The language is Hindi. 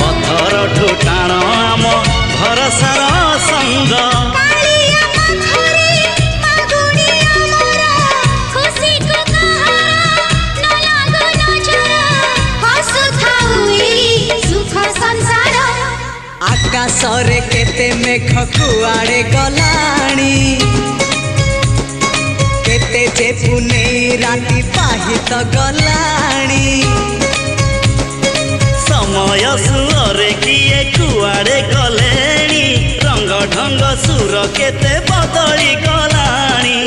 पत्थर ठुटाण आम भरसार संग आकाशरे केते मेघ कुआड़े गलाणी केते जे पुने राति पाहित गलाणी समय सुरे किए कुआड़े गलेणी रंग ढंग सुर केते बदली गलाणी।